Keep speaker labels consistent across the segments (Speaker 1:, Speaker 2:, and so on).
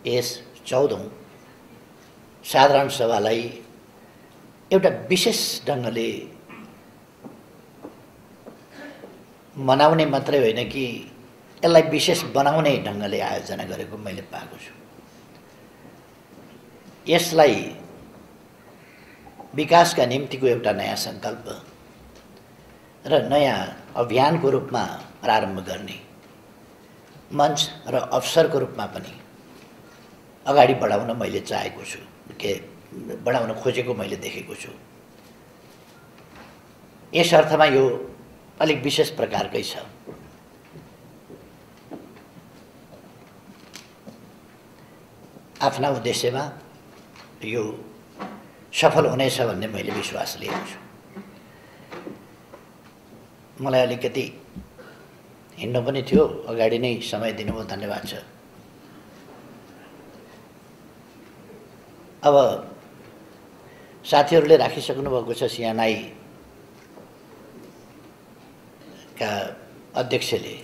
Speaker 1: यस 14औं साधारण सभालाई एउटा विशेष ढङ्गले मनाउने मात्रै होइन कि यसलाई विशेष बनाउने ढङ्गले आयोजना गरेको मैले पाएको छु। यसलाई विकासका निम्तिको एउटा नयाँ सङ्कल्प र नयाँ अभियानको रूपमा प्रारम्भ गर्ने मञ्च र अवसरको रूपमा पनि अगाडि बढाउन मैले चाहेको छु, बढाउन खोजेको मैले देखेको छु। यस अर्थमा यो अलिक विशेष प्रकारकै छ। आफ्ना उद्देश्यमा यो सफल हुनेछ भन्ने मैले विश्वास लिएको छु। मलाई अलिकति हिँड्नु पनि थियो, अगाडि नै समय दिनुभयो, धन्यवाद छ। अब साथीहरूले राखिसक्नु भएको छ, सिएनआई का अध्यक्षले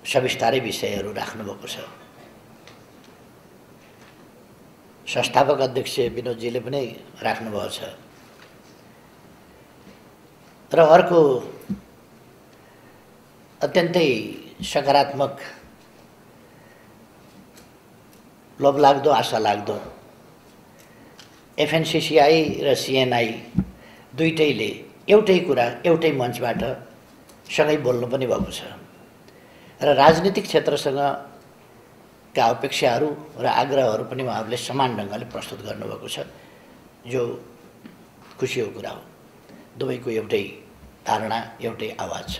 Speaker 1: सविस्तारै विषयहरू राख्नुभएको छ। संस्थापक अध्यक्ष विनोदजीले पनि राख्नुभएको छ। र अर्को अत्यन्तै सकारात्मक, लोभलाग्दो, आशा लाग्दो एफएनसीसीआई र सिएनआई दुईटैले एउटै कुरा एउटै मञ्चबाट सँगै बोल्नु पनि भएको छ र राजनीतिक क्षेत्रसँग का अपेक्षाहरू र आग्रहहरू पनि उहाँहरूले समान ढङ्गले प्रस्तुत गर्नुभएको छ, जो खुसीको कुरा हो। दुवैको एउटै धारणा, एउटै आवाज छ।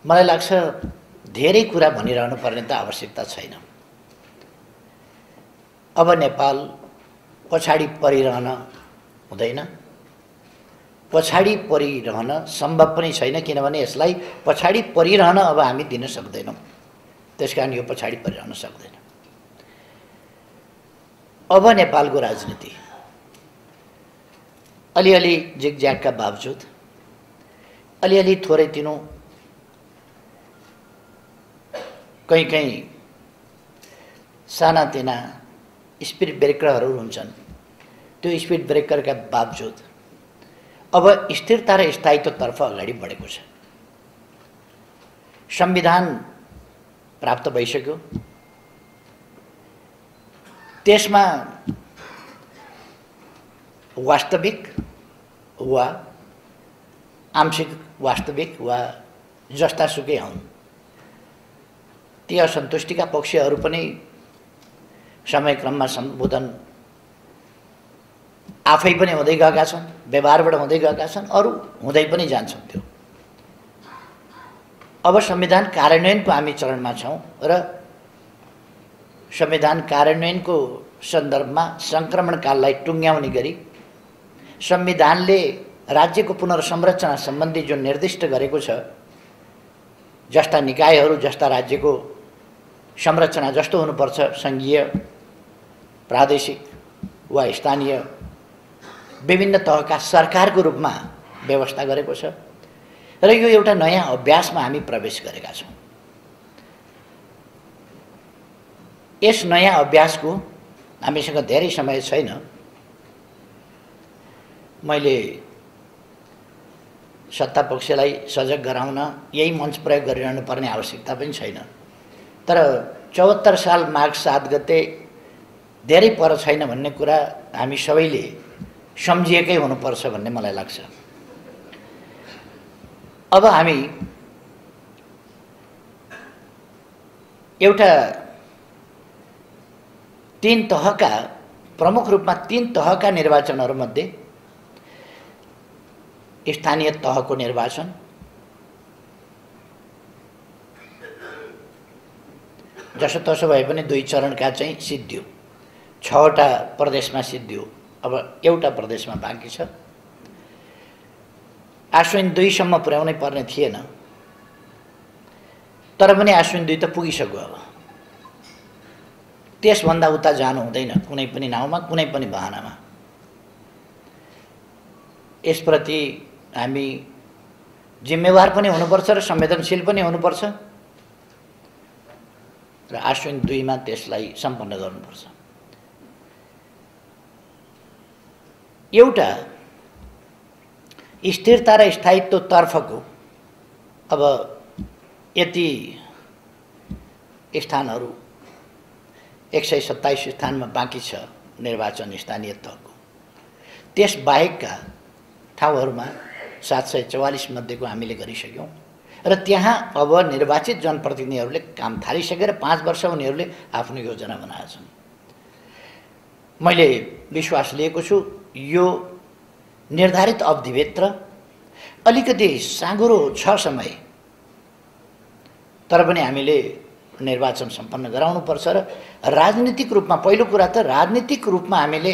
Speaker 1: मलाई लाग्छ धेरै कुरा भनिरहनु पर्ने त आवश्यकता छैन। अब नेपाल पछाडि परिरहन हुँदैन, पछाडि परिरहन सम्भव पनि छैन, किनभने यसलाई पछाडि परिरहन अब हामी दिन सक्दैनौँ। त्यसकारण यो पछाडि परिरहन सक्दैन। अब नेपालको राजनीति अलिअलि जिगज्यागका बावजुद, अलिअलि थोरै तिनो कहीँ सानातिना स्पिड ब्रेकरहरू हुन्छन्, त्यो स्पिड ब्रेकरका बावजुद अब स्थिरता र स्थायित्वतर्फ अगाडि बढेको छ। संविधान प्राप्त भइसक्यो। त्यसमा वास्तविक वा आंशिक वास्तविक वा जस्तासुकै हुन्, ती असन्तुष्टिका पक्षहरू पनि समयक्रममा सम्बोधन आफै पनि हुँदै गएका छन्, व्यवहारबाट हुँदै गएका छन्, अरू हुँदै पनि जान्छन्। त्यो अब संविधान कार्यान्वयनको हामी चरणमा छौँ र संविधान कार्यान्वयनको सन्दर्भमा सङ्क्रमणकाललाई टुङ्ग्याउने गरी संविधानले राज्यको पुनर्संरचना सम्बन्धी जुन निर्दिष्ट गरेको छ, जस्ता निकायहरू, जस्ता राज्यको संरचना जस्तो हुनुपर्छ, सङ्घीय, प्रादेशिक वा स्थानीय विभिन्न तहका सरकारको रूपमा व्यवस्था गरेको छ र यो एउटा नयाँ अभ्यासमा हामी प्रवेश गरेका छौँ। यस नयाँ अभ्यासको हामीसँग धेरै समय छैन। मैले सत्तापक्षलाई सजग गराउन यही मञ्च प्रयोग गरिरहनु पर्ने आवश्यकता पनि छैन। तर 74 साल माघ 7 गते धेरै पर छैन भन्ने कुरा हामी सबैले सम्झिएकै हुनुपर्छ भन्ने मलाई लाग्छ। अब हामी एउटा 3 तहका, प्रमुख रूपमा 3 तहका निर्वाचनहरूमध्ये स्थानीय तहको निर्वाचन, जसोतसो भए पनि 2 चरणका चाहिँ सिद्धियो, 6वटा प्रदेशमा सिद्धियो, अब एउटा प्रदेशमा बाँकी छ। आश्विन 2 सम्म पुर्याउनै पर्ने थिएन, तर पनि आश्विन 2 त पुगिसक्यो। अब त्यसभन्दा उता जानु हुँदैन कुनै पनि नाउँमा, कुनै पनि बहानामा। यसप्रति हामी जिम्मेवार पनि हुनुपर्छ र संवेदनशील पनि हुनुपर्छ र आश्विन 2 मा त्यसलाई सम्पन्न गर्नुपर्छ। एउटा स्थिरता र स्थायित्वतर्फको अब यति स्थानहरू 127 स्थानमा बाँकी छ निर्वाचन स्थानीय तहको, त्यसबाहेकका ठाउँहरूमा 744 मध्येको हामीले गरिसक्यौँ र त्यहाँ अब निर्वाचित जनप्रतिनिधिहरूले काम थालिसकेर 5 वर्ष उनीहरूले आफ्नो योजना बनाएछन्। मैले विश्वास लिएको छु यो निर्धारित अवधिभित्र अलिकति साँघुरो छ समय, तर पनि हामीले निर्वाचन सम्पन्न गराउनुपर्छ र राजनीतिक रूपमा पहिलो कुरा त राजनीतिक रूपमा हामीले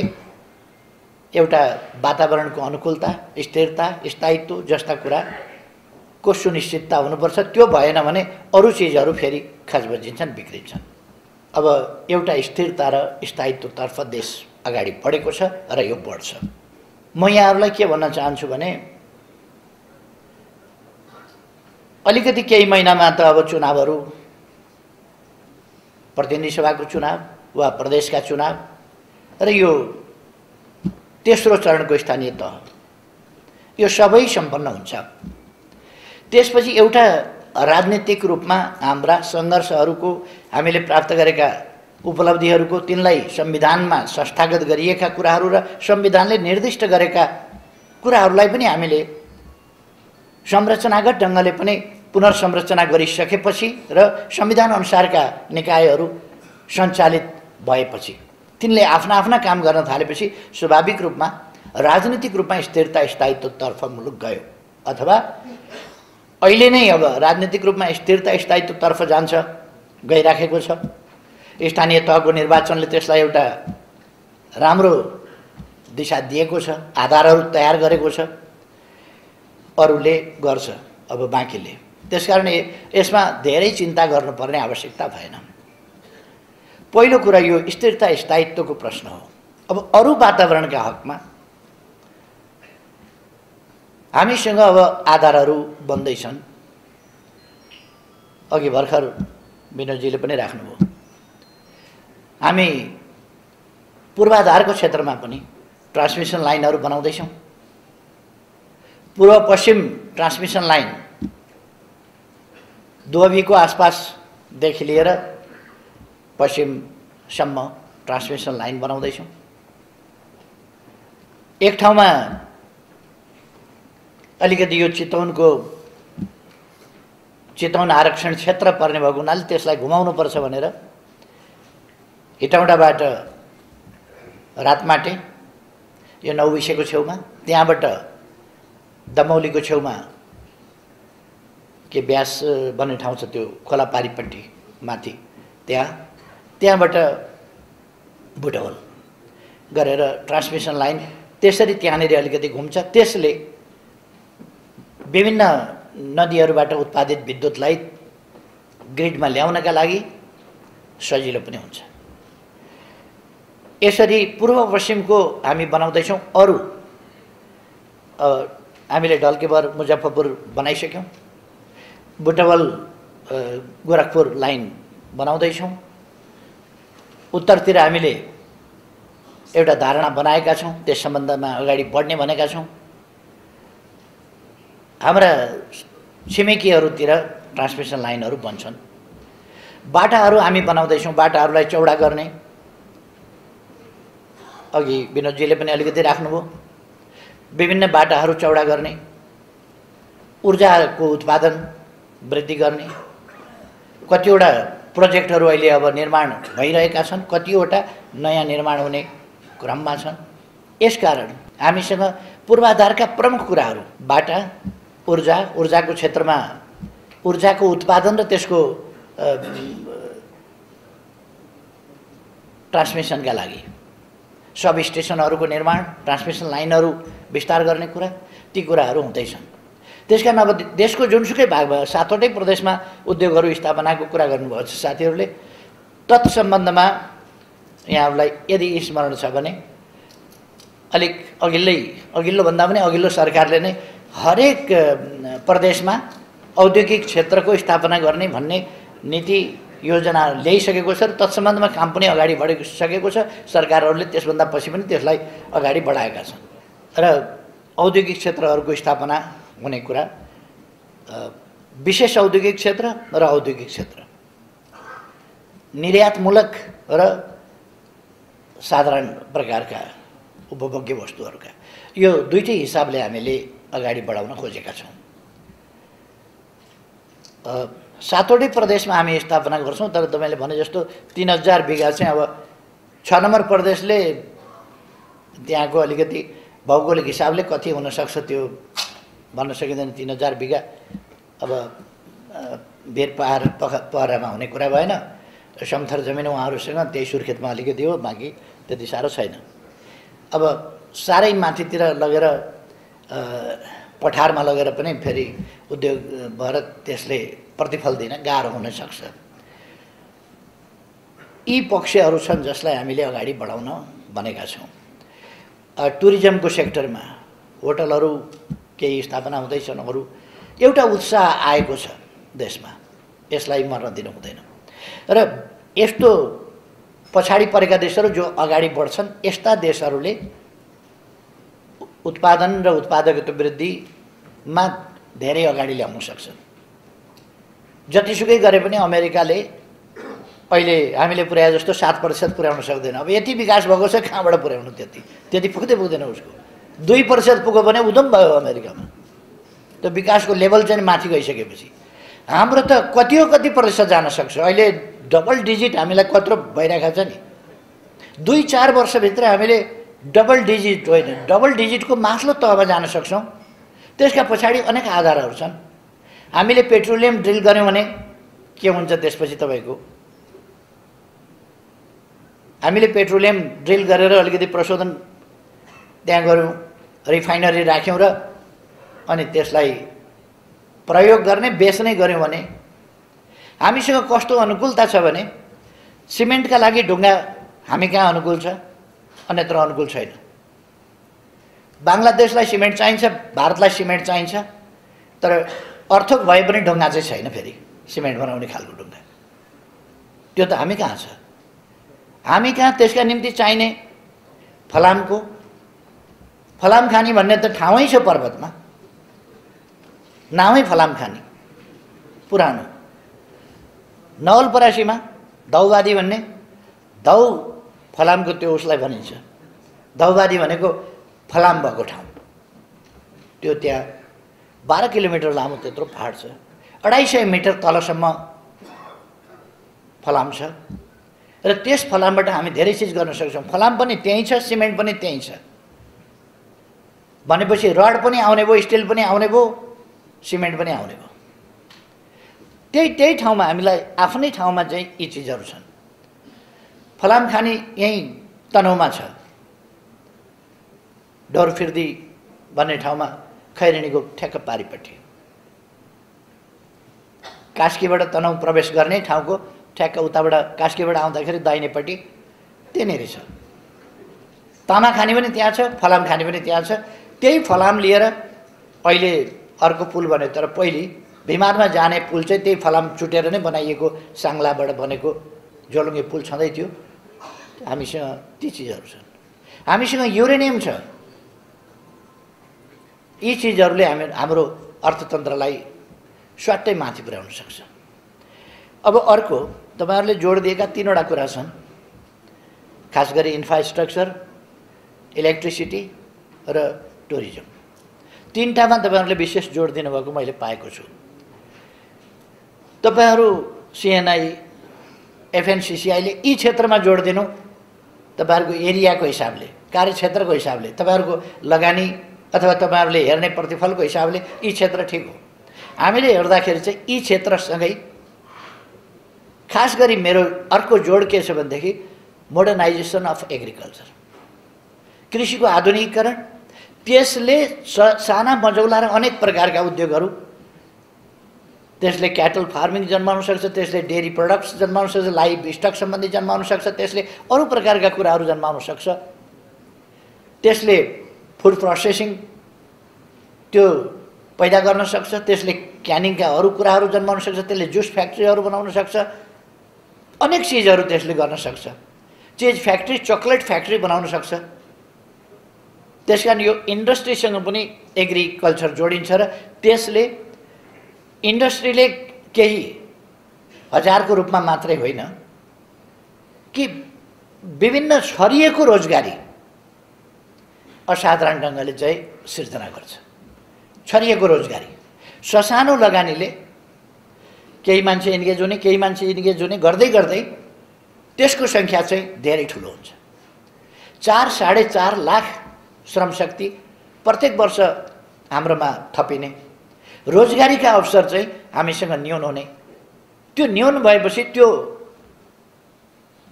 Speaker 1: एउटा वातावरणको अनुकूलता, स्थिरता, स्थायित्व जस्ता कुराको सुनिश्चितता हुनुपर्छ। त्यो भएन भने अरू चिजहरू फेरि खचबजिन्छन्, बिग्रिन्छन्। अब एउटा स्थिरता र स्थायित्वतर्फ देश अगाडि बढेको छ र यो बढ्छ। म यहाँहरूलाई के भन्न चाहन्छु भने अलिकति केही महिनामा त अब चुनावहरू, प्रतिनिधि सभाको चुनाव वा प्रदेशका चुनाव र यो तेस्रो चरणको स्थानीय तह, यो सबै सम्पन्न हुन्छ। त्यसपछि एउटा राजनीतिक रूपमा हाम्रा सङ्घर्षहरूको, हामीले प्राप्त गरेका उपलब्धिहरूको, तिनलाई संविधानमा संस्थागत गरिएका कुराहरू र संविधानले निर्दिष्ट गरेका कुराहरूलाई पनि हामीले संरचनागत ढङ्गले पनि पुनर्संरचना गरिसकेपछि र संविधान अनुसारका निकायहरू सञ्चालित भएपछि, तिनले आफ्ना आफ्ना काम गर्न थालेपछि स्वाभाविक रूपमा राजनीतिक रूपमा स्थिरता स्थायित्वतर्फ मुलुक गयो। अथवा अहिले नै अब राजनीतिक रूपमा स्थिरता स्थायित्वतर्फ जान्छ, गइराखेको छ। स्थानीय तहको निर्वाचनले त्यसलाई एउटा राम्रो दिशा दिएको छ, आधारहरू तयार गरेको छ, अरूले गर्छ अब बाँकीले। त्यसकारण यसमा धेरै चिन्ता गर्नुपर्ने आवश्यकता भएन। पहिलो कुरा यो स्थिरता स्थायित्वको प्रश्न हो। अब अरू वातावरणका हकमा हामीसँग अब आधारहरू बन्दैछन्। अघि भर्खर विनोदजीले पनि राख्नुभयो, हामी पूर्वाधारको क्षेत्रमा पनि ट्रान्समिसन लाइनहरू बनाउँदैछौँ। पूर्व पश्चिम ट्रान्समिसन लाइन दुहबीको आसपासदेखि लिएर पश्चिमसम्म ट्रान्समिसन लाइन बनाउँदैछौँ। एक ठाउँमा अलिकति यो चितवन आरक्षण क्षेत्र पर्ने भएको हुनाले त्यसलाई घुमाउनुपर्छ भनेर हिटौडाबाट रातमाटे यो नौबिसेको छेउमा, त्यहाँबाट दमौलीको छेउमा के ब्यास भन्ने ठाउँ छ त्यो खोला पारीपट्टि माथि, त्यहाँबाट बुटवल गरेर ट्रान्समिसन लाइन त्यसरी त्यहाँनिर अलिकति घुम्छ। त्यसले विभिन्न नदीहरूबाट उत्पादित विद्युतलाई ग्रिडमा ल्याउनका लागि सजिलो पनि हुन्छ। यसरी पूर्व पश्चिमको हामी बनाउँदैछौँ। अरू हामीले ढल्केबर मुजफ्फरपुर बनाइसक्यौँ, बुटवल गोरखपुर लाइन बनाउँदैछौँ। उत्तरतिर हामीले एउटा धारणा बनाएका छौँ, त्यस सम्बन्धमा अगाडि बढ्ने भनेका छौँ। हाम्रा छिमेकीहरूतिर ट्रान्समिसन लाइनहरू बन्छन्। बाटाहरू हामी बनाउँदैछौँ, बाटाहरूलाई चौडा गर्ने। अघि विनोदजीले पनि अलिकति राख्नुभयो, विभिन्न बाटाहरू चौडा गर्ने, ऊर्जाको उत्पादन वृद्धि गर्ने। कतिवटा प्रोजेक्टहरू अहिले अब निर्माण भइरहेका छन्, कतिवटा नयाँ निर्माण हुने क्रममा छन्। यसकारण हामीसँग पूर्वाधारका प्रमुख कुराहरू बाटा, ऊर्जाको क्षेत्रमा ऊर्जाको उत्पादन र त्यसको ट्रान्समिसनका लागि सब स्टेसनहरूको निर्माण, ट्रान्समिसन लाइनहरू विस्तार गर्ने कुरा, ती कुराहरू हुँदैछन्। त्यसकारण अब देशको जुनसुकै भागमा 7वटै प्रदेशमा उद्योगहरू स्थापनाको कुरा गर्नुभएको छ साथीहरूले। तत्सम्बन्धमा यहाँहरूलाई यदि स्मरण छ भने अलिक अघिल्लो भन्दा पनि अघिल्लो सरकारले नै हरेक प्रदेशमा औद्योगिक क्षेत्रको स्थापना गर्ने भन्ने नीति योजना ल्याइसकेको छ र तत्सम्बन्धमा काम पनि अगाडि बढिसकेको छ। सरकारहरूले त्यसभन्दा पछि पनि त्यसलाई अगाडि बढाएका छन् र औद्योगिक क्षेत्रहरूको स्थापना हुने कुरा, विशेष औद्योगिक क्षेत्र र औद्योगिक क्षेत्र, निर्यातमूलक र साधारण प्रकारका उपभोग्य वस्तुहरूका, यो दुईटै हिसाबले हामीले अगाडि बढाउन खोजेका छौँ। 7वटै प्रदेशमा हामी स्थापना गर्छौँ, तर तपाईँले भने जस्तो 3000 बिघा चाहिँ अब 6 नम्बर प्रदेशले त्यहाँको अलिकति भौगोलिक हिसाबले कति हुनसक्छ त्यो भन्न सकिँदैन। 3000 बिघा अब बेर पहरामा हुने कुरा भएन। समथर जमिन उहाँहरूसँग त्यही सुर्खेतमा अलिकति हो, बाँकी त्यति साह्रो छैन। अब साह्रै माथितिर लगेर पठारमा लगेर पनि फेरि उद्योग भएर त्यसले प्रतिफल दिन गाह्रो हुनसक्छ। यी पक्षहरू छन् जसलाई हामीले अगाडि बढाउन भनेका छौँ। टुरिज्मको सेक्टरमा होटलहरू केही स्थापना हुँदैछन्, अरू एउटा उत्साह आएको छ देशमा, यसलाई मर्न दिनु हुँदैन। र यस्तो पछाडि परेका देशहरू जो अगाडि बढ्छन्, यस्ता देशहरूले उत्पादन र उत्पादकता वृद्धिमा धेरै अगाडि ल्याउन सक्छन्। जतिसुकै गरे पनि अमेरिकाले अहिले हामीले पुर्याए जस्तो 7% पुर्याउन सक्दैन। अब यति विकास भएको छ, कहाँबाट पुर्याउनु? त्यति पुग्दैन उसको। 2% पुग्यो भने उधम भयो अमेरिकामा। त्यो विकासको लेभल चाहिँ माथि गइसकेपछि हाम्रो त कति प्रतिशत जान सक्छ। अहिले डबल डिजिट हामीलाई कत्रो भइरहेको छ नि। 2-4 वर्षभित्र हामीले डबल डिजिट होइन, डबल डिजिटको माथिल्लो तहमा जान सक्छौँ। त्यसका पछाडि अनेक आधारहरू छन्। हामीले पेट्रोलियम ड्रिल गऱ्यौँ भने के हुन्छ त्यसपछि तपाईँको? हामीले पेट्रोलियम ड्रिल गरेर अलिकति प्रशोधन त्यहाँ गऱ्यौँ, रिफाइनरी राख्यौँ र अनि त्यसलाई प्रयोग गर्ने बेच्ने गऱ्यौँ भने हामीसँग कस्तो अनुकूलता छ भने सिमेन्टका लागि ढुङ्गा हामी कहाँ अनुकूल छ, अन्यत्र अनुकूल छैन। बङ्गलादेशलाई सिमेन्ट चाहिन्छ, भारतलाई सिमेन्ट चाहिन्छ, तर अर्थक भए पनि ढुङ्गा चाहिँ छैन फेरि सिमेन्ट बनाउने खालको ढुङ्गा। त्यो त हामी कहाँ छ? हामी कहाँ त्यसका निम्ति चाहिने फलाम खानी भन्ने त ठाउँै छ पर्वतमा, नामै फलाम खानी। पुरानो नवलपरासीमा दौवादी भन्ने, दौ फलामको त्यो उसलाई भनिन्छ। दौवादी भनेको फलाम भएको ठाउँ। त्यो त्यहाँ 12 किलोमिटर लामो त्यत्रो पहाड छ, 250 मिटर तलसम्म फलाम छ र त्यस फलामबाट हामी धेरै चिज गर्न सक्छौँ। फलाम पनि त्यहीँ छ, सिमेन्ट पनि त्यहीँ छ भनेपछि रड पनि आउने भयो, स्टिल पनि आउने भयो, सिमेन्ट पनि आउने भयो। त्यही ठाउँमा हामीलाई आफ्नै ठाउँमा चाहिँ यी चिजहरू छन्। फलाम खानी यहीँ तनहुमा छ, डोरफिर्दी भन्ने ठाउँमा, खैरेनीको ठ्याक्क पारिपट्टि। कास्कीबाट तनहुँ प्रवेश गर्ने ठाउँको ठ्याक्क उताबाट कास्कीबाट आउँदाखेरि दाहिनेपट्टि त्यहाँनिर छ। तामा खानी पनि त्यहाँ छ, फलाम खानी पनि त्यहाँ छ। त्यही फलाम लिएर अहिले अर्को पुल बन्यो, तर पहिले भिमादमा जाने पुल चाहिँ त्यही फलाम चुटेर नै बनाइएको साङ्लाबाट बनेको जोलुङ्गे पुल छँदै थियो। हामीसँग ती चिजहरू छन्। हामीसँग युरेनियम छ। यी चिजहरूले हाम्रो अर्थतन्त्रलाई स्वाट्टै माथि पुर्याउन सक्छ। अब अर्को तपाईँहरूले जोड दिएका 3वटा कुरा छन्, खास गरी इन्फ्रास्ट्रक्चर, इलेक्ट्रिसिटी र टुरिज्म। 3टामा तपाईँहरूले विशेष जोड दिनुभएको मैले पाएको छु। तपाईँहरू सिएनआई, एफएनसिसिआईले यी क्षेत्रमा जोड दिनु, तपाईँहरूको एरियाको हिसाबले, कार्यक्षेत्रको हिसाबले, तपाईँहरूको लगानी अथवा तपाईँहरूले हेर्ने प्रतिफलको हिसाबले यी क्षेत्र ठिक हो। हामीले हेर्दाखेरि चाहिँ यी क्षेत्रसँगै खास गरी मेरो अर्को जोड के छ भनेदेखि मोडर्नाइजेसन अफ एग्रिकल्चर, कृषिको आधुनिकीकरण। त्यसले साना मझौला र अनेक प्रकारका उद्योगहरू, त्यसले क्याटल फार्मिङ जन्माउन सक्छ, त्यसले डेरी प्रडक्ट्स जन्माउन सक्छ, लाइभ स्टक सम्बन्धी जन्माउन सक्छ, त्यसले अरू प्रकारका कुराहरू जन्माउन सक्छ, त्यसले फुड प्रोसेसिङ त्यो पैदा गर्न सक्छ, त्यसले क्यानिङका अरू कुराहरू जन्माउन सक्छ, त्यसले जुस फ्याक्ट्रीहरू बनाउन सक्छ, अनेक चिजहरू त्यसले गर्न सक्छ। चिज फ्याक्ट्री, चकलेट फ्याक्ट्री बनाउन सक्छ। त्यसकारण यो इन्डस्ट्रीसँग पनि एग्रिकल्चर जोडिन्छ र त्यसले इन्डस्ट्रीले केही हजारको रूपमा मात्रै होइन कि विभिन्न छरिएको रोजगारी असाधारण ढङ्गले चाहिँ सिर्जना गर्छ। छरिएको रोजगारी, ससानो लगानीले केही मान्छे इन्गेज हुने, केही मान्छे इन्गेज हुने गर्दै गर्दै त्यसको सङ्ख्या चाहिँ धेरै ठुलो हुन्छ। 4-4.5 लाख श्रमशक्ति प्रत्येक वर्ष हाम्रोमा थपिने, रोजगारीका अवसर चाहिँ हामीसँग न्यून हुने। त्यो न्यून भएपछि त्यो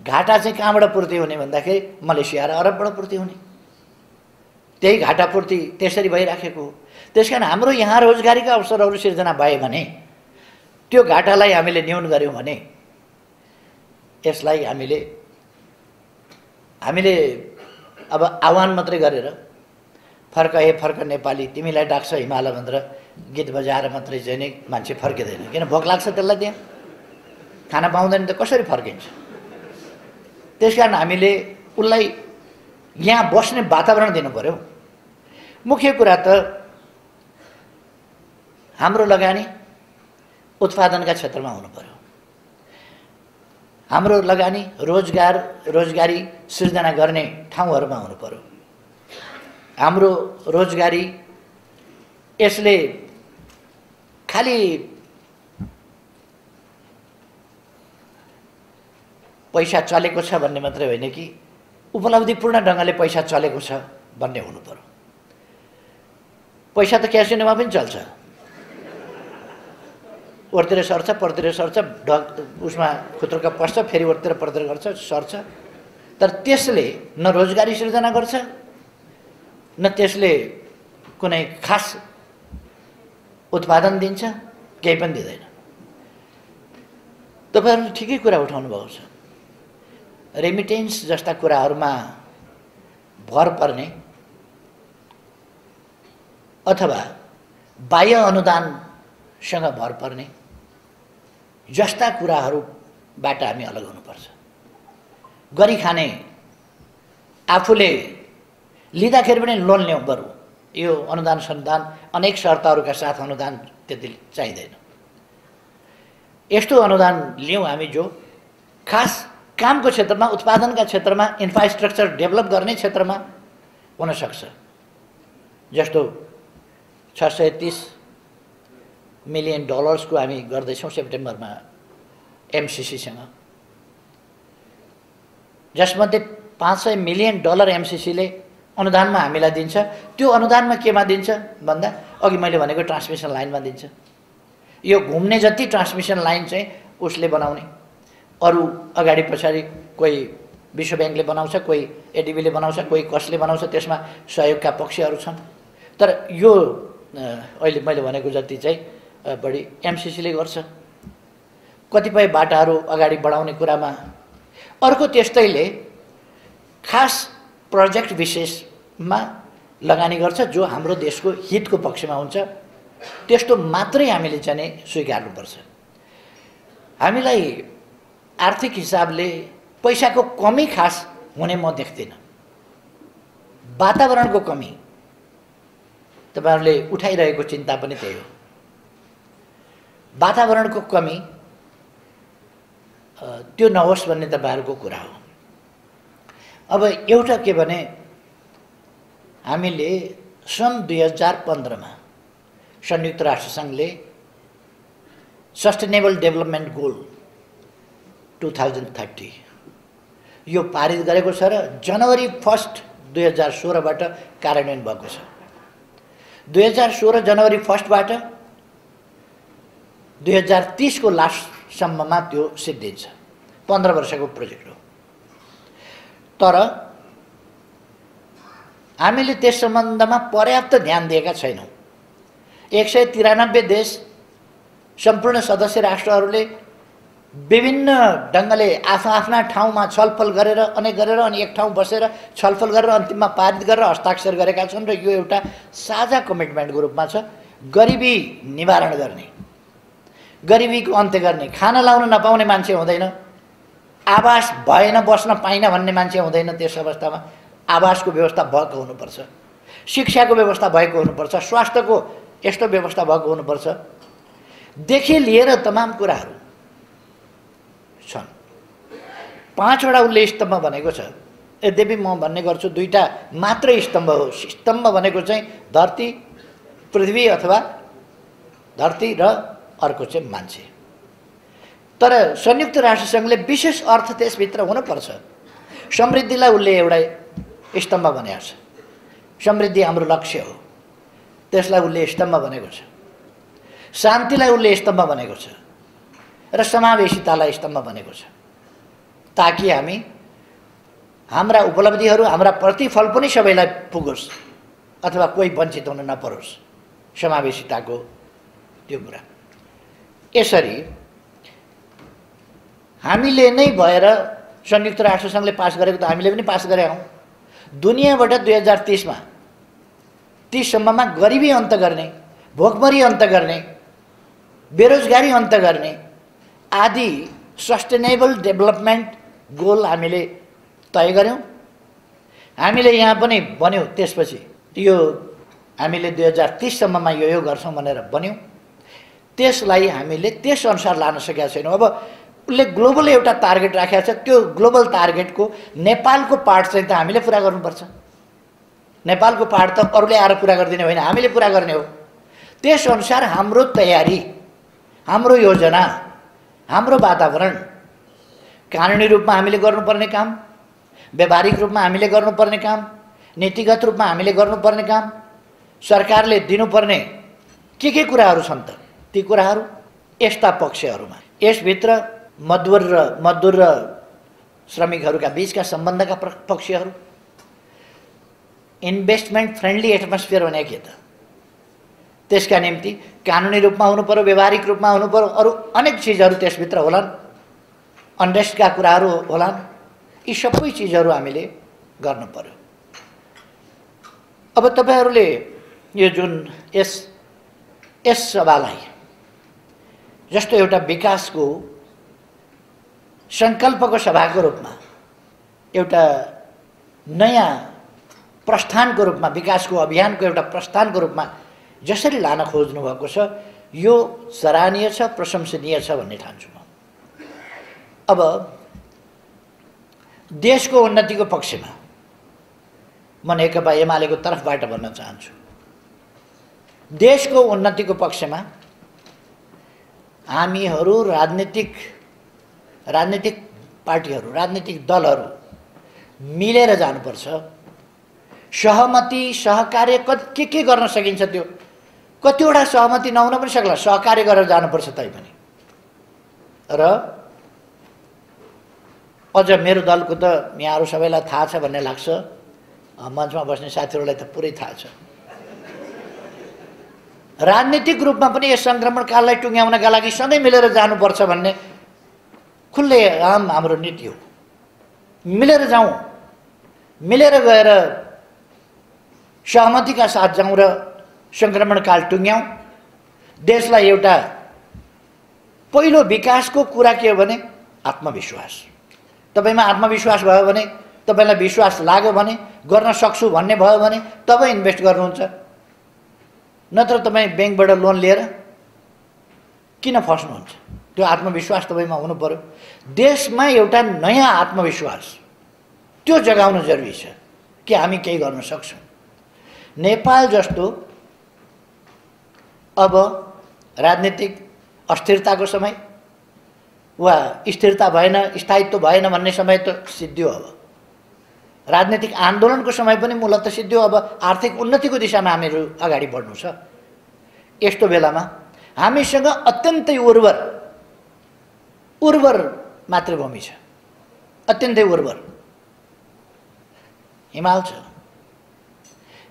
Speaker 1: घाटा चाहिँ कहाँबाट पूर्ति हुने भन्दाखेरि मलेसिया र अरबबाट पूर्ति हुने। त्यही घाटा पूर्ति त्यसरी भइराखेको हो। त्यसकारण हाम्रो यहाँ रोजगारीका अवसरहरू सिर्जना भए भने, त्यो घाटालाई हामीले न्यून गऱ्यौँ भने यसलाई हामीले अब आह्वान मात्रै गरेर फर्क हे फर्क नेपाली तिमीलाई डाक्छ हिमाल भनेर गीत बजाएर मात्रै चाहिँ नै मान्छे फर्किँदैन। किन भोक लाग्छ त्यसलाई, त्यहाँ खाना पाउँदैन त कसरी फर्किन्छ? त्यसकारण हामीले उसलाई यहाँ बस्ने वातावरण दिनु पर्यो। मुख्य कुरा त हाम्रो लगानी उत्पादनका क्षेत्रमा हुनु पर्यो। हाम्रो लगानी रोजगारी सिर्जना गर्ने ठाउँहरूमा हुनु पर्यो। हाम्रो रोजगारी यसले खालि पैसा चलेको छ भन्ने मात्रै होइन कि उपलब्धिपूर्ण ढङ्गले पैसा चलेको छ भन्ने हुनु पर्यो। पैसा त क्यासिनोमा पनि चल्छ, ओरतिर सर्छ परतिर सर्छ, उसमा खुत्रुका पस्छ, फेरि ओरतिर परतिर गर्छ सर्छ। तर त्यसले न रोजगारी सिर्जना गर्छ न त्यसले कुनै खास उत्पादन दिन्छ, केही पनि दिँदैन। तपाईँहरूले ठिकै कुरा उठाउनु भएको छ। रेमिटेन्स जस्ता कुराहरूमा भर पर्ने अथवा बाह्य अनुदानसँग भर पर्ने जस्ता कुराहरूबाट हामी अलग हुनुपर्छ। गरी खाने आफूले लिँदाखेरि पनि लोन ल्याउँ, बरु यो अनुदान सन्दान अनेक शर्तहरूका साथ अनुदान त्यति चाहिँदैन। यस्तो अनुदान लियौँ हामी जो खास कामको क्षेत्रमा, उत्पादनका क्षेत्रमा, इन्फ्रास्ट्रक्चर डेभलप गर्ने क्षेत्रमा हुनसक्छ। जस्तो 630 मिलियन डलर्सको हामी गर्दैछौँ सेप्टेम्बरमा एमसिसीसँग, जसमध्ये 500 मिलियन डलर एमसिसीले अनुदानमा हामीलाई दिन्छ। त्यो अनुदानमा केमा दिन्छ भन्दा अघि मैले भनेको ट्रान्समिसन लाइनमा दिन्छ। यो घुम्ने जति ट्रान्समिसन लाइन चाहिँ उसले बनाउने, अरू अगाडि पछाडि कोही विश्व ब्याङ्कले बनाउँछ, कोही एडिबीले बनाउँछ, कोही कसले बनाउँछ, त्यसमा सहयोगका पक्षहरू छन्। तर यो अहिले मैले भनेको जति चाहिँ बढी एमसिसीले गर्छ। कतिपय बाटाहरू अगाडि बढाउने कुरामा अर्को त्यस्तैले खास प्रोजेक्ट विशेषमा लगानी गर्छ जो हाम्रो देशको हितको पक्षमा हुन्छ। त्यस्तो मात्रै हामीले चाहिँ स्वीकार्नुपर्छ। हामीलाई आर्थिक हिसाबले पैसाको कमी खास हुने म देख्दिनँ। वातावरणको कमी तपाईहरुले उठाइरहेको चिन्ता पनि त्यही हो। वातावरणको कमी त्यो नहोस् भन्ने तपाईहरुको कुरा हो। अब एउटा के भने हामीले सन् 2015 मा संयुक्त राष्ट्र संघले सस्टेनेबल डेभलपमेन्ट गोल 2030 यो पारित गरेको छ र जनवरी 1 2016 बाट कार्यान्वयन भएको छ। 2016 जनवरी 1 बाट 2030 को लास्ट सम्ममा त्यो सिद्धिन्छ। 15 वर्षको प्रोजेक्ट हो। तर हामीले त्यस सम्बन्धमा पर्याप्त ध्यान दिएका छैनौं। 193 देश सम्पूर्ण सदस्य राष्ट्रहरूले विभिन्न ढंगले आफ्ना ठाउँमा छलफल गरेर अनि एक ठाउँ बसेर छलफल गरेर अन्तिममा पारित गरेर हस्ताक्षर गरेका छन् र यो एउटा साझा कमिटमेन्टको रूपमा छ। गरिबी निवारण गर्ने, गरिबीको अन्त्य गर्ने, खाना लाउन नपाउने मान्छे हुँदैन, आवास भएन बस्न पाइन भन्ने मान्छे हुँदैन। त्यस अवस्थामा आवासको व्यवस्था भएको हुनुपर्छ, शिक्षाको व्यवस्था भएको हुनुपर्छ, स्वास्थ्यको यस्तो व्यवस्था भएको हुनुपर्छ देखि लिएर तमाम कुराहरू छन्। 5 वटा उसले स्तम्भ भनेको छ। यद्यपि म भन्ने गर्छु 2टा मात्रै स्तम्भ हो। स्तम्भ भनेको चाहिँ धरती, पृथ्वी अथवा धरती र अर्को चाहिँ मान्छे। तर संयुक्त राष्ट्रसङ्घले विशेष अर्थ त्यसभित्र हुनुपर्छ। समृद्धिलाई उसले एउटा स्तम्भ भनेको छ। समृद्धि हाम्रो लक्ष्य हो, त्यसलाई उसले स्तम्भ भनेको छ। शान्तिलाई उसले स्तम्भ भनेको छ र समावेशितालाई स्तम्भ भनेको छ, ताकि हामी हाम्रा उपलब्धिहरू, हाम्रा प्रतिफल पनि सबैलाई पुगोस् अथवा कोही वञ्चित हुन नपरोस्। समावेशिताको त्यो कुरा। यसरी हामीले नै भएर संयुक्त राष्ट्रसङ्घले पास गरेको त हामीले पनि पास गरे हौँ। दुनियाँबाट 2030 मा 30 सम्ममा गरिबी अन्त गर्ने, भोकमरी अन्त गर्ने, बेरोजगारी अन्त गर्ने आदि सस्टेनेबल डेभलपमेन्ट गोल हामीले तय गर्यौँ। हामीले यहाँ पनि बन्यौँ। त्यसपछि यो हामीले 2030 सम्ममा यो गर्छौँ भनेर बन्यौँ। त्यसलाई हामीले त्यसअनुसार लान सकेका छैनौँ। अब उसले ग्लोबल एउटा टार्गेट राखेको छ। त्यो ग्लोबल टार्गेटको नेपालको पार्ट चाहिँ त हामीले पुरा गर्नुपर्छ। नेपालको पार्ट त अरूले आएर पुरा गरिदिने होइन, हामीले पुरा गर्ने हो। त्यसअनुसार हाम्रो तयारी, हाम्रो योजना, हाम्रो वातावरण, कानुनी रूपमा हामीले गर्नुपर्ने काम, व्यावहारिक रूपमा हामीले गर्नुपर्ने काम, नीतिगत रूपमा हामीले गर्नुपर्ने काम, सरकारले दिनुपर्ने के कुराहरू छन् त ती कुराहरू यस्ता पक्षहरूमा यसभित्र मजदुर र श्रमिकहरूका बीचका सम्बन्धका पक्षहरू, इन्भेस्टमेन्ट फ्रेन्डली एटमोस्फियर भने के त, त्यसका निम्ति कानुनी रूपमा हुनु पर्यो, व्यावहारिक रूपमा हुनु पर्यो, अरू अनेक चिजहरू त्यसभित्र होलान्, अनरेस्टका कुराहरू होलान्। यी सबै चिजहरू हामीले गर्नु पर्यो। अब तपाईहरूले यो जुन यस सभालाई जस्तो एउटा विकासको सङ्कल्पको सभाको रूपमा, एउटा नयाँ प्रस्थानको रूपमा, विकासको अभियानको एउटा प्रस्थानको रूपमा जसरी लान खोज्नु भएको छ, यो सराहनीय छ, प्रशंसनीय छ भन्ने ठान्छु म। अब देशको उन्नतिको पक्षमा म नेकपा एमालेको तर्फबाट भन्न चाहन्छु। देशको उन्नतिको पक्षमा हामीहरू राजनीतिक पार्टीहरू, राजनीतिक दलहरू मिलेर जानुपर्छ। सहमति, सहकार्य के गर्न सकिन्छ त्यो कतिवटा सहमति नहुन पनि सक्ला, सहकार्य गरेर जानुपर्छ तैपनि। र अझ मेरो दलको त यहाँहरू सबैलाई थाहा छ भन्ने लाग्छ, मञ्चमा बस्ने साथीहरूलाई त पुरै थाहा छ। राजनीतिक रूपमा पनि यस सङ्क्रमणकाललाई टुङ्ग्याउनका लागि सधैँ मिलेर जानुपर्छ भन्ने खुल्लेआम हाम्रो नीति हो। मिलेर जाउँ, मिलेर गएर सहमतिका साथ जाउँ र सङ्क्रमणकाल टुङ्ग्याउँ। देशलाई एउटा पहिलो विकासको कुरा के हो भने आत्मविश्वास। तपाईमा आत्मविश्वास भयो भने, तपाईलाई विश्वास लाग्यो भने, गर्न सक्छु भन्ने भयो भने तब इन्भेस्ट गर्नुहुन्छ। नत्र तपाईँ ब्याङ्कबाट लोन लिएर किन फस्नुहुन्छ? त्यो आत्मविश्वास तपाईमा हुनु पर्यो। देशमा एउटा नयाँ आत्मविश्वास त्यो जगाउन जरुरी छ कि हामी केही गर्न सक्छौँ। नेपाल जस्तो अब राजनीतिक अस्थिरताको समय वा स्थिरता भएन, स्थायित्व भएन भन्ने समय त सिद्धियो। अब राजनीतिक आन्दोलनको समय पनि मूलतः सिद्धियो। अब आर्थिक उन्नतिको दिशामा हामीहरू अगाडि बढ्नु छ। यस्तो बेलामा हामीसँग अत्यन्तै उर्वर मातृभूमि छ, अत्यन्तै उर्वर हिमाल छ।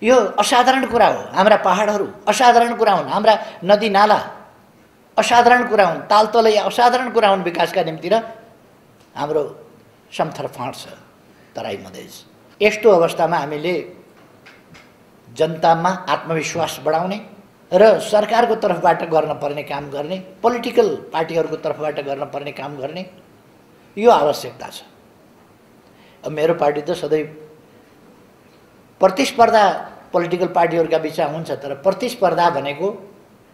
Speaker 1: यो असाधारण कुरा हो। हाम्रा पहाडहरू असाधारण कुरा हुन्, हाम्रा नदी नाला असाधारण कुरा हुन्, तालतलै असाधारण कुरा हुन् विकासका निम्ति। र हाम्रो समथर फाँट छ तराई मधेस। यस्तो अवस्थामा हामीले जनतामा आत्मविश्वास बढाउने र सरकारको तर्फबाट गर्न पर्ने काम गर्ने, पोलिटिकल पार्टीहरूको तर्फबाट गर्न पर्ने काम गर्ने, यो आवश्यकता छ। अब मेरो पार्टी त सधैँ प्रतिस्पर्धा पोलिटिकल पार्टीहरूका बिचमा हुन्छ, तर प्रतिस्पर्धा भनेको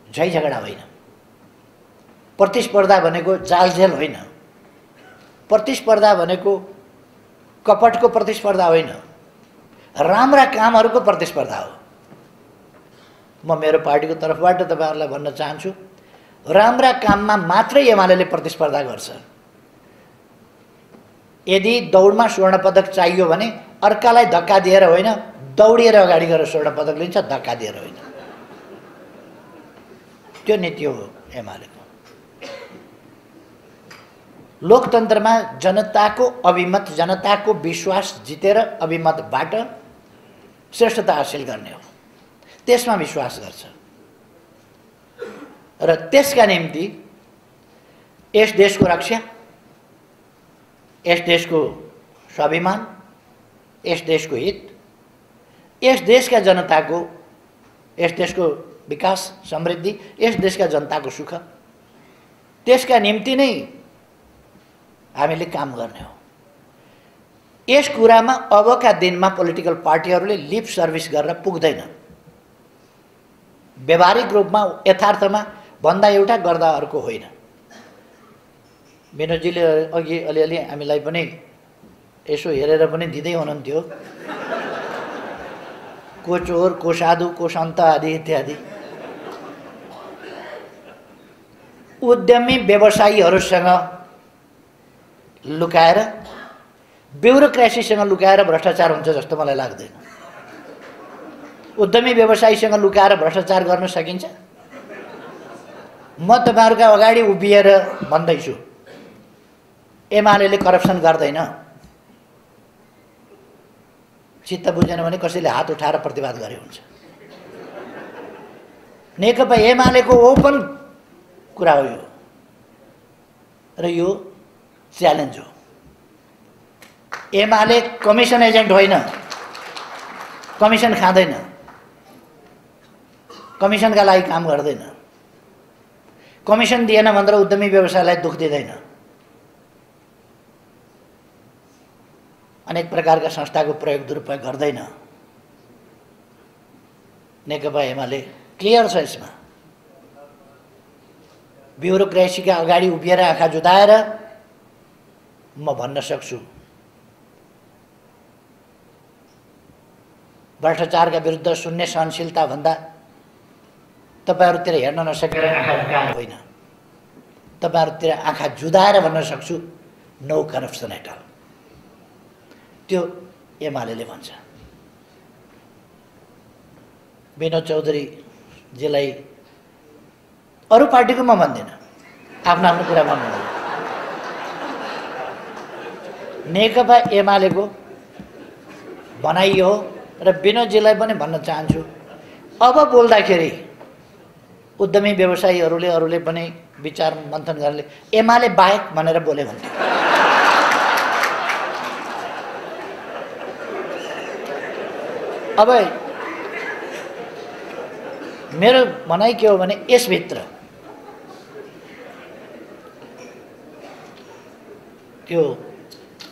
Speaker 1: झै झगडा होइन, प्रतिस्पर्धा भनेको जालझेल होइन, प्रतिस्पर्धा भनेको कपटको प्रतिस्पर्धा होइन, राम्रा कामहरूको प्रतिस्पर्धा हो। म मेरो पार्टीको तर्फबाट तपाईहरुलाई भन्न चाहन्छु, राम्रा काममा मात्रै एमालेले प्रतिस्पर्धा गर्छ। यदि दौडमा स्वर्ण पदक चाहियो भने अर्कालाई धक्का दिएर होइन, दौडिएर अगाडि गएर स्वर्ण पदक लिन्छ, धक्का दिएर होइन। त्यो नीति हो एमालेको। लोकतन्त्रमा जनताको अभिमत, जनताको विश्वास जितेर अभिमतबाट श्रेष्ठता हासिल गर्ने हो, त्यसमा विश्वास गर्छ। र त्यसका निम्ति यस देशको रक्षा, यस देशको स्वाभिमान, यस देशको हित, यस देशका जनताको, यस देशको विकास समृद्धि, यस देशका जनताको सुख, त्यसका निम्ति नै हामीले काम गर्ने हो। यस कुरामा अबका दिनमा पोलिटिकल पार्टीहरूले लिप सर्भिस गरेर पुग्दैन। व्यावहारिक रूपमा यथार्थमा भन्दा एउटा गर्दा अर्को होइन। विनोदजीले अघि अलिअलि हामीलाई पनि यसो हेरेर पनि दिँदै हुनुहुन्थ्यो, को चोर, को साधु, को सन्त आदि इत्यादि। उद्यमी व्यवसायीहरूसँग लुकाएर, ब्युरोक्रेसीसँग लुकाएर भ्रष्टाचार हुन्छ जस्तो मलाई लाग्दैन। उद्यमी व्यवसायीसँग लुकाएर भ्रष्टाचार गर्न सकिन्छ? म तपाईहरुका अगाडि उभिएर भन्दैछु, एमालेले करप्सन गर्दैन। चित्त बुझेन भने कसैले हात उठाएर प्रतिवाद गरे हुन्छ। नेकपा एमालेको ओपन कुरा हो यो, र यो च्यालेन्ज हो। एमाले कमिसन एजेन्ट होइन, कमिसन खाँदैन, कमिसनका लागि काम गर्दैन। कमिसन दिएन भनेर उद्यमी व्यवसायलाई दुख दिँदैन। अनेक प्रकारका संस्थाको प्रयोग दुरुपयोग गर्दैन। नेकपा एमाले क्लियर छ यसमा। ब्युरोक्रेसीका अगाडि उभिएर आँखा जुदाएर म भन्न सक्छु, भ्रष्टाचारका विरुद्ध शून्य सहनशीलता भन्दा तपाईहरुतिर हेर्न नसकेर आँखा झुकाउनु होइन, तपाईहरुतिर आँखा जुदाएर भन्न सक्छु, नो करप्सन एट अल। त्यो एमालेले भन्छ। विनोद चौधरीजीलाई अरू पार्टीको म भन्दिनँ, आफ्नो आफ्नो कुरा भन्नु। नेकपा एमालेको भनाइ हो। र विनोदजीलाई पनि भन्न चाहन्छु, अब बोल्दाखेरि उद्यमी व्यवसायीहरूले अरूले पनि विचार मन्थन गरेर एमाले बाहेक भनेर बोले भन्थ्यो। अब मेरो भनाइ के हो भने यसभित्र त्यो,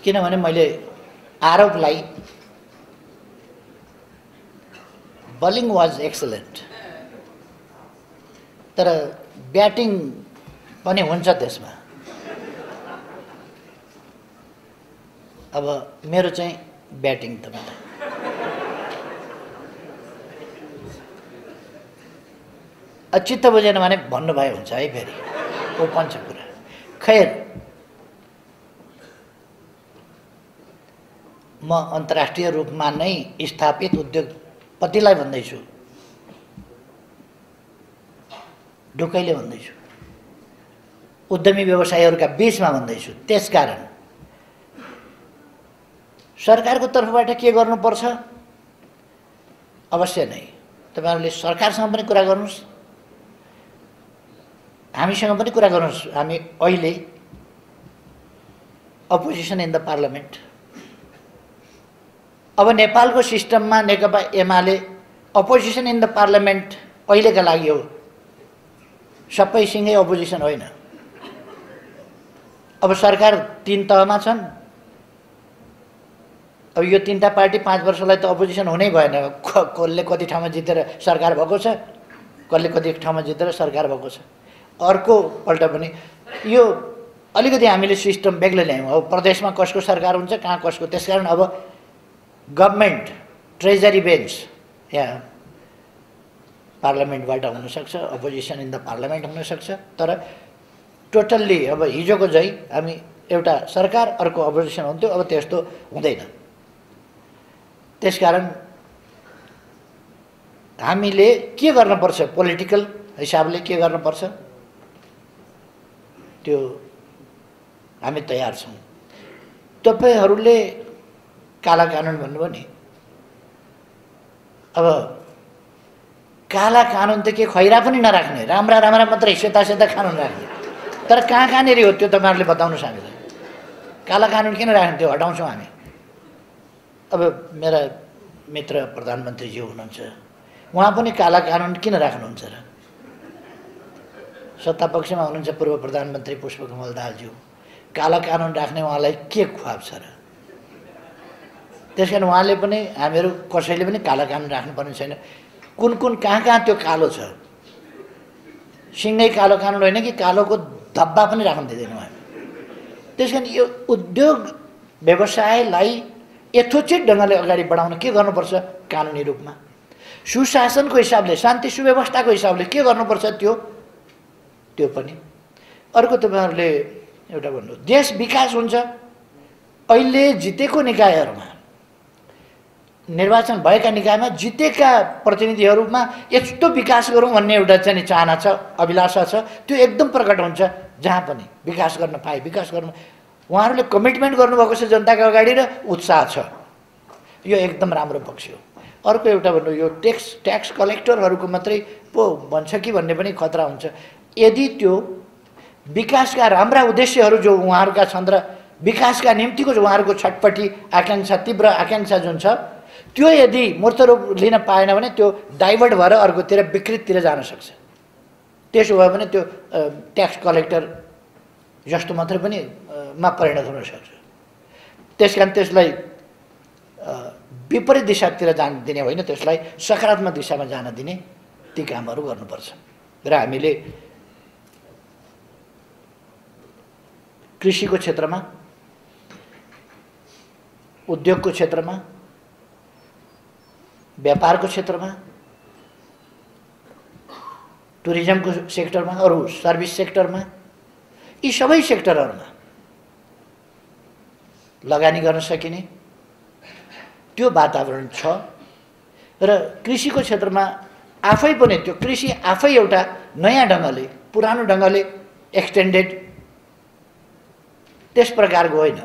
Speaker 1: किनभने मैले आरोपलाई बलिङ वाज एक्सलेन्ट, तर ब्याटिङ पनि हुन्छ त्यसमा। अब मेरो चाहिँ ब्याटिङ त मलाई चित्त बुझेन भने भन्नुभयो हुन्छ है, फेरि ओपन छ कुरा। खैर, म अन्तर्राष्ट्रिय रूपमा नै स्थापित उद्योगपतिलाई भन्दैछु, ढुकैले भन्दैछु, उद्यमी व्यवसायीहरूका बीचमा भन्दैछु। त्यसकारण सरकारको तर्फबाट के गर्नुपर्छ? अवश्य नै तपाईहरुले सरकारसँग पनि कुरा गर्नुस्, हामीसँग पनि कुरा गर्नुस्। हामी अहिले अपोजिसन इन द पार्लियामेन्ट। अब नेपालको सिस्टममा Nekapa Emale opposition in the parliament अहिलेका लागि हो, सबैसँगै अपोजिसन होइन। अब सरकार 3 तहमा छन्। अब यो 3टा पार्टी 5 वर्षलाई त अपोजिसन हुनै भएन। कसले कति ठाउँमा जितेर सरकार भएको छ, कसले कति ठाउँमा जितेर सरकार भएको छ। अर्को पल्ट पनि यो अलिकति हामीले सिस्टम बेग्लै ल्यायौँ। अब प्रदेशमा कसको सरकार हुन्छ, कहाँ कसको, त्यसकारण अब गभर्नमेन्ट ट्रेजरी बेन्च यहाँ पार्लियामेन्टबाट हुनसक्छ, अपोजिसन इन द पार्लियामेन्ट हुनसक्छ, तर टोटल्ली अब हिजोको झै हामी एउटा सरकार अर्को अपोजिसन हुन्थ्यो, अब त्यस्तो हुँदैन। त्यसकारण हामीले के गर्नुपर्छ, पोलिटिकल हिसाबले के गर्नुपर्छ त्यो हामी तयार छौँ। तपाईहरूले काला कानुन भन्नुभयो नि, अब काला कानुन त के खैरा पनि नराख्ने, राम्रा राम्रा मात्रै सेता सेता कानुन राख्ने, तर कहाँ कहाँनिर हो त्यो तपाईँहरूले बताउनुहोस् हामीलाई। काला कानुन किन राख्ने, त्यो हटाउँछौँ हामी। अब मेरा मित्र प्रधानमन्त्रीज्यू हुनुहुन्छ, उहाँ पनि काला कानुन किन राख्नुहुन्छ र? सत्तापक्षमा हुनुहुन्छ पूर्व प्रधानमन्त्री पुष्पकमल दाहालज्यू, काला कानुन राख्ने उहाँलाई के ख्वाब छ र? त्यसकारण उहाँले पनि हामीहरू कसैले पनि काला कानुन राख्नुपर्ने छैन। कुन कुन कहाँ कहाँ त्यो कालो छ, सिँगै कालो कानुन होइन कि कालोको धब्बा पनि राख्न दिँदैनौँ हामी। त्यसकारण यो उद्योग व्यवसायलाई यथोचित ढङ्गले अगाडि बढाउन के गर्नुपर्छ, कानुनी रूपमा सुशासनको हिसाबले, शान्ति सुव्यवस्थाको हिसाबले के गर्नुपर्छ त्यो पनि। अर्को तपाईँहरूले एउटा भन्नु, देश विकास हुन्छ। अहिले जितेको निकायहरूमा, निर्वाचन भएका निकायमा जितेका प्रतिनिधिहरूमा यस्तो विकास गरौँ भन्ने एउटा चाहिँ चाहना छ, अभिलाषा छ, त्यो एकदम प्रकट हुन्छ। जहाँ पनि विकास गर्न पाए, विकास गर्न उहाँहरूले कमिटमेन्ट गर्नुभएको छ जनताको अगाडि र उत्साह छ, यो एकदम राम्रो पक्ष हो। अर्को एउटा भन्नु, यो ट्याक्स कलेक्टरहरूको मात्रै पो भन्छ कि भन्ने पनि खतरा हुन्छ। यदि त्यो विकासका राम्रा उद्देश्यहरू जो उहाँहरूका छन् र विकासका निम्तिको जो उहाँहरूको छटपटी आकाङ्क्षा, तीव्र आकाङ्क्षा जुन छ, त्यो यदि मूर्त रूप लिन पाएन भने त्यो डाइभर्ट भएर अर्कोतिर विकृततिर जान सक्छ। त्यसो भयो भने त्यो ट्याक्स कलेक्टर जस्तो मात्रै पनि मा परिणत हुन सक्छ। त्यसकारण त्यसलाई विपरीत दिशातिर जान दिने होइन, त्यसलाई सकारात्मक दिशामा जान दिने ती कामहरू गर्नुपर्छ। र हामीले कृषिको क्षेत्रमा, उद्योगको क्षेत्रमा, व्यापारको क्षेत्रमा, टुरिज्मको सेक्टरमा, अरू सर्भिस सेक्टरमा, यी सबै सेक्टरहरूमा लगानी गर्न सकिने त्यो वातावरण छ। र कृषिको क्षेत्रमा आफै पनि त्यो कृषि आफै एउटा नयाँ ढङ्गले, पुरानो ढङ्गले एक्सटेन्डेड त्यस प्रकारको होइन।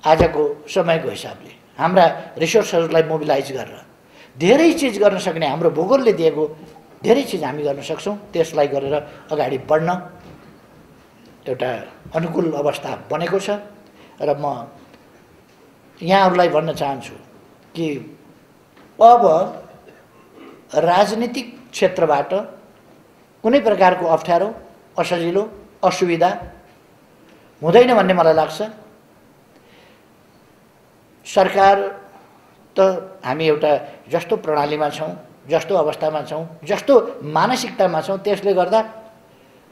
Speaker 1: आजको समयको हिसाबले हाम्रा रिसोर्सहरूलाई मोबिलाइज गरेर धेरै चिज गर्न सक्ने, हाम्रो भूगोलले दिएको धेरै चिज हामी गर्न सक्छौँ। त्यसलाई गरेर अगाडि बढ्न एउटा अनुकूल अवस्था बनेको छ। र म यहाँहरूलाई भन्न चाहन्छु कि अब राजनीतिक क्षेत्रबाट कुनै प्रकारको अप्ठ्यारो, असजिलो, असुविधा हुँदैन भन्ने मलाई लाग्छ। सरकार त हामी एउटा जस्तो प्रणालीमा छौँ, जस्तो अवस्थामा छौँ, जस्तो मानसिकतामा छौँ, त्यसले गर्दा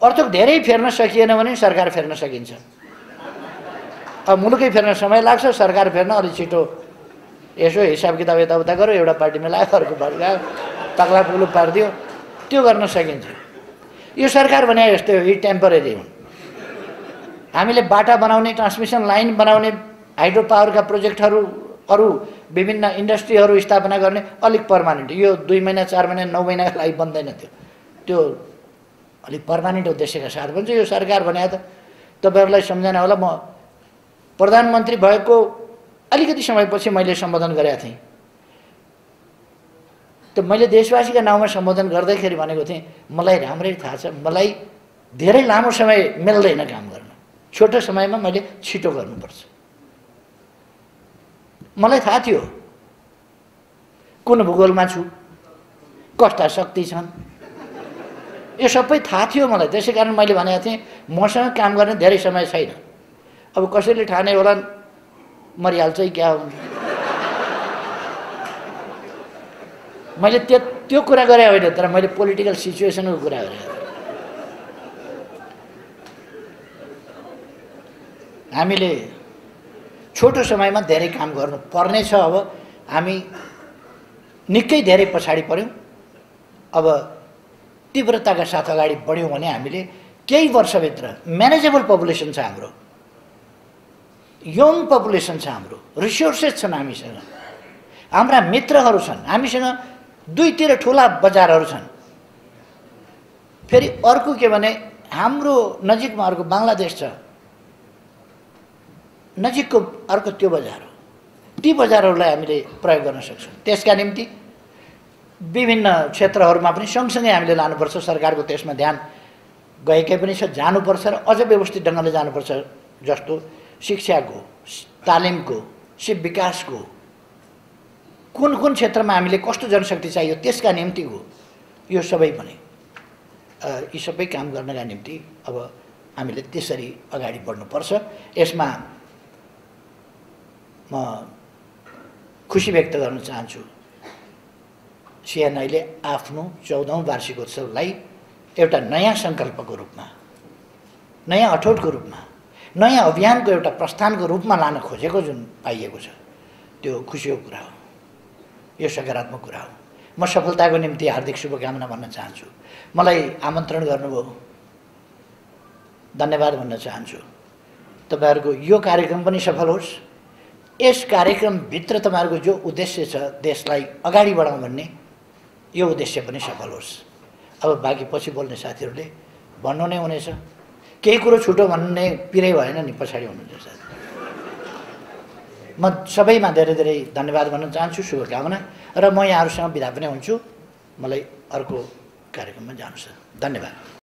Speaker 1: अर्थक धेरै फेर्न सकिएन भने सरकार फेर्न सकिन्छ। अब मुलुकै फेर्न समय लाग्छ, सरकार फेर्न अलि छिटो यसो हिसाब किताब यताउता गऱ्यो, एउटा पार्टीमा लाग्यो, अर्को पार्टी गयो, तक्ला पुग्लु पारिदियो, त्यो गर्न सकिन्छ। यो सरकार भने यस्तै हो, यी टेम्परेरी हुन्। हामीले बाटा बनाउने, ट्रान्समिसन लाइन बनाउने, हाइड्रो पावरका प्रोजेक्टहरू, अरू विभिन्न इन्डस्ट्रीहरू स्थापना गर्ने अलिक पर्मानेन्ट, यो 2 महिना 4 महिना 9 महिनाका लागि बन्दैन। त्यो अलिक पर्मानेन्ट उद्देश्यका साथ भन्छ। यो सरकार भने त तपाईँहरूलाई सम्झना होला, म प्रधानमन्त्री भएको अलिकति समयपछि मैले सम्बोधन गरेका थिएँ। त मैले देशवासीका नाउँमा सम्बोधन गर्दैखेरि भनेको थिएँ, मलाई राम्ररी थाहा छ, मलाई धेरै लामो समय मिल्दैन काम गर्न, छोटो समयमा मैले छिटो गर्नुपर्छ। मलाई थाहा थियो कुन भूगोलमा छु, कस्ता शक्ति छन्, यो सबै थाहा थियो मलाई, त्यसै कारण मैले भनेको थिएँ मसँग काम गर्ने धेरै समय छैन। अब कसैले ठाने होला मरिहाल्छ क्या हो। मैले त्यो कुरा गरे होइन, तर मैले पोलिटिकल सिचुएसनको कुरा गरेँ। हामीले छोटो समयमा धेरै काम गर्नुपर्ने छ। अब हामी निकै धेरै पछाडि पऱ्यौँ। अब तीव्रताका साथ अगाडि बढ्यौँ भने हामीले केही वर्षभित्र म्यानेजेबल पपुलेसन छ हाम्रो, यङ पपुलेसन छ हाम्रो, रिसोर्सेस छन् हामीसँग, हाम्रा मित्रहरू छन्, हामीसँग दुईतिर ठुला बजारहरू छन्। फेरि अर्को के भने हाम्रो नजिकमा अर्को बङ्गलादेश छ, नजिकको अर्को त्यो बजार हो। ती बजारहरूलाई हामीले प्रयोग गर्न सक्छौँ। त्यसका निम्ति विभिन्न क्षेत्रहरूमा पनि सँगसँगै हामीले लानुपर्छ। सरकारको त्यसमा ध्यान गएकै पनि छ, जानुपर्छ र अझ व्यवस्थित ढङ्गले जानुपर्छ। जस्तो शिक्षाको, तालिमको, शिव विकासको, कुन कुन क्षेत्रमा हामीले कस्तो जनशक्ति चाहियो त्यसका निम्तिको यो सबै पनि यी सबै काम गर्नका निम्ति अब हामीले त्यसरी अगाडि बढ्नुपर्छ। यसमा म खुसी व्यक्त गर्न चाहन्छु, सिएनआईले आफ्नो 14औं वार्षिकोत्सवलाई एउटा नयाँ सङ्कल्पको रूपमा, नयाँ अठोटको रूपमा, नयाँ अभियानको एउटा प्रस्थानको रूपमा लान खोजेको जुन पाइएको छ, त्यो खुसीको कुरा हो, यो सकारात्मक कुरा हो। म सफलताको निम्ति हार्दिक शुभकामना भन्न चाहन्छु। मलाई आमन्त्रण गर्नुभयो, धन्यवाद भन्न चाहन्छु। तपाईँहरूको यो कार्यक्रम पनि सफल होस्। यस कार्यक्रमभित्र तपाईँहरूको जो उद्देश्य छ देशलाई अगाडि बढाउँ भन्ने, यो उद्देश्य पनि सफल होस्। अब बाँकी पछि बोल्ने साथीहरूले भन्नु नै हुनेछ, केही कुरो छुटो भन्ने पिरै भएन नि, पछाडि हुनुहुन्छ साथी। म सबैमा धेरै धेरै धन्यवाद भन्न चाहन्छु, शुभकामना, र म यहाँहरूसँग बिदा पनि हुन्छु। मलाई अर्को कार्यक्रममा जानु छ। धन्यवाद।